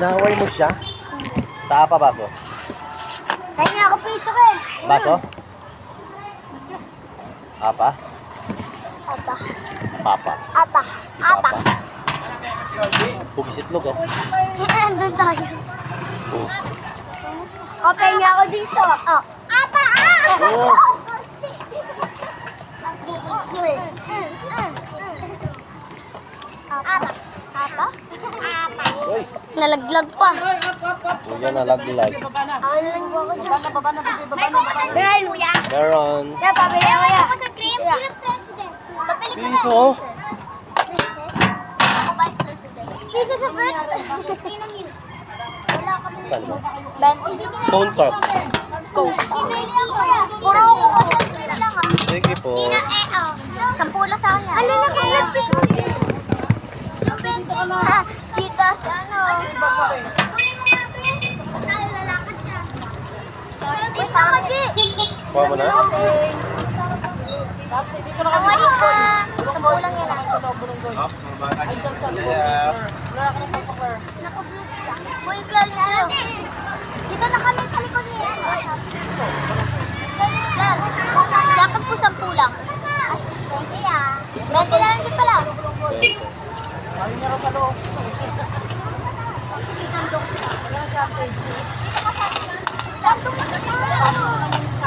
Inaway mo siya? Sa apa baso? Kaya nga ako piso ko eh. Baso? Apa? Aba. Papa. Aba. Aba. Pugis itlog oh. Andun tayo. Oh. Okay nga ako dito. Oh. Aba! Oh. Aba. Aba? Aba. Uy. Nalaglag pa. Kuya nalaglag. Dahil kuya. Meron. Kaya pabili ako ya. Ako sa cream. Sino president? Piso. Ako vice president. Piso sa fruit. Sinong yun? Wala kami. Ano? Ben. Cone cup. Puro ako kasi sila lang ah. Sige po. Oh. 10 lang sa kanya. Ano na kung nagsigaw? Ha, cheetahs, ano? Kunin mo nga, Ben. Lalakad siya. Wait, ako, G. Kuha mo na? Awali ka. 10 lang yan ah. Naka-blue siya. Boy, Clarissa. Dito na kami sa likod niya. Lan, dapat po 10 lang. Thank you ah. 20 lang din pala.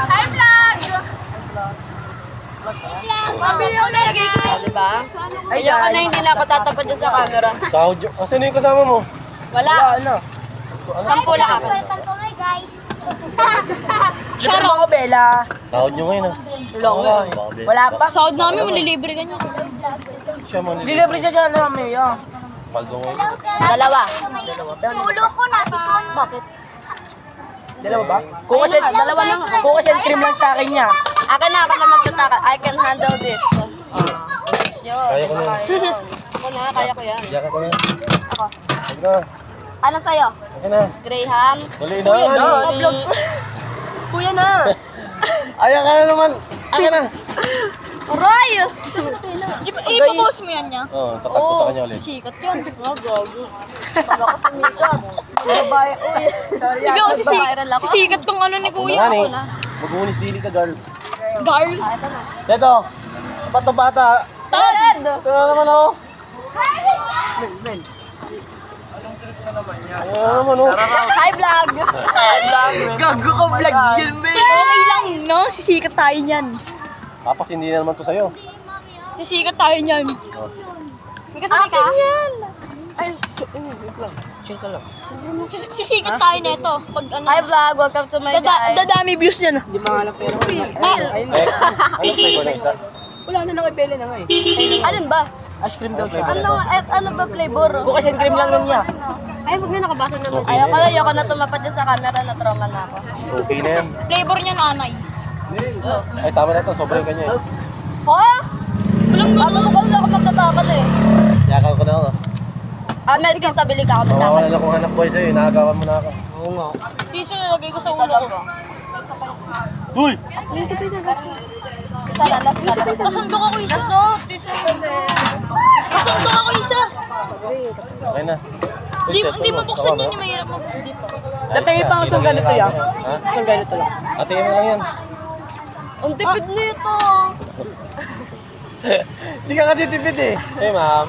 Hi vlog! Mabili ako nalagay ko sa Diba? Ayoko na hindi na ako tatapad dyan sa camera. Sahod yun. Sino yung kasama mo? Wala. Ano? 10 lang ako. Welcome to my guys. Sharo ako, Bella. Sahod nyo ngayon ah. Wala pa. Sahod namin, malilibre ka niya. Siya man. Delivery siya dyan namin, yeah. Paldo ngayon. Dalawa. Ulo ko na si Con. Bakit? Dalawa ba? Dalawa lang. Kukas and cream lang sa akin niya. Akin na, ako na magtataka. I can handle this. Yun. Kaya ko na. Yun. Ako na, kaya ko yan. Iyakan ko na. Ako. Huwag na. Ano sa'yo? Akin na. Graham? Dali na. Oblog. Kuya na. Ayan ka na naman. Akin na. Aray! Ipopost mo yan niya? Oo, tatak ko sa kanya ulit. Sikat yun. Gago. Pag ako sumikat. Babae, uy. Ikaw, Viral ako. sisikat tong ano ni Ako kuya. na Ako ni. na. Mag-uunis dili ka, girl. Girl. Ah, ito na. Seto. Ba't to bata? Ted! Ito na naman oh. Ayan naman oh. Hi, vlog! Gago ka vlog yan, babe. Okay lang, no? Sisikat tayo niyan. Tapos hindi na naman to sa'yo. Sisikat tayo niyan. Oh. May kasama ka? Ay, wait lang. Chill ka lang. Sisikat tayo nito. Pag ano. Hi, vlog! Welcome to my guys. Dadami views niyan. Hindi mangalap pera. Ayun na. Next. Anong flavor na isa? Wala na lang kay Bella na nga eh. Alin ba? Ice cream daw siya. Ano ba flavor? Kukas and cream lang nun niya. Ay, huwag na nakabasa naman. Okay na Ayoko na tumapad dyan sa camera, na trauma na ako. So, okay na yan. Flavor niya nanay. Ay, tama na ito. Sobrang kanya eh. Ha? Ano ko ako magtatapad eh. Yakan ko na ako. Meron ka sabili ka ako Mawawala magtatapad. na kung hanap boy sa'yo. Nakagawan mo na ako. Oo nga. Tissue nalagay ko sa ulo Talaga. ko. Uy! Isa na, last na. Pasundok ako isa. Last no, tissue. Pasundok ako isa. Okay na. Uy, set Hindi mo. mo buksan Tama yun, ba? yung mahirap mo. Hindi pa. Natingin pa ako sa ganito yan. Ha? Sa ganito lang. Atiin mo lang yan. Ang tipid nito. Hindi ka kasi tipid eh. Hey ma'am.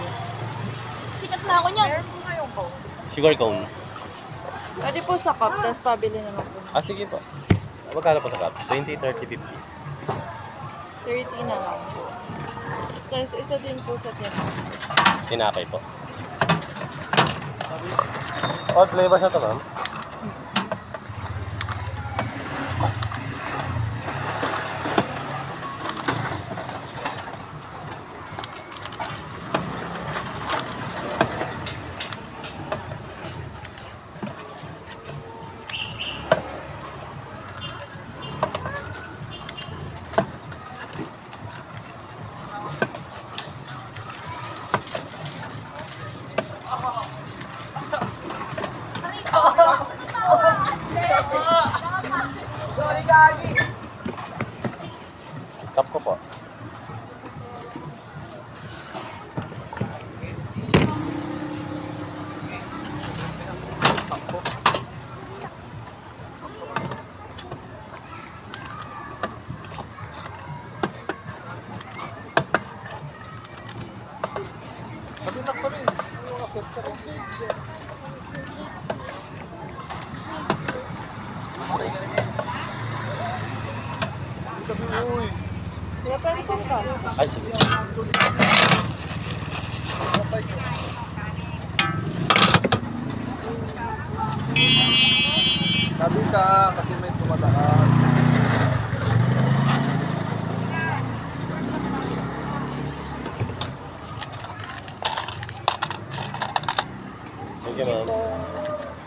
Sikat na ako niyan. Sugar cone. Pwede po sa cup, tapos pabili naman po. Ah, sige po. Magkano po sa cup? 20, 30, 50. 30 na lang po. Tapos isa din po sa tiyan. Tinapay po. What flavors na to, ma'am? Cup ko po. Kuya, pwede po ka. Ay, sige. Sabi ka kasi may tumataas. Thank you, ma'am.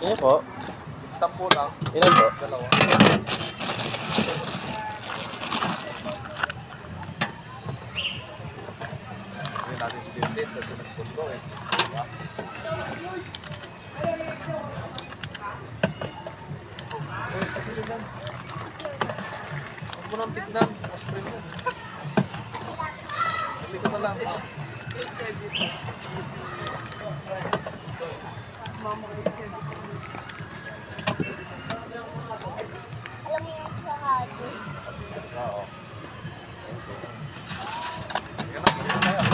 Ano po? 10 lang. Ilan po? Dalawa. Hindi natin si Dindit kasi nagsundo eh. Diba? Uy, kapili yan. Huwag mo nang tignan. Mas premium. Sabi ko na lang. Alam mo yung kahapon. Oo. Yan ang pinili na yan.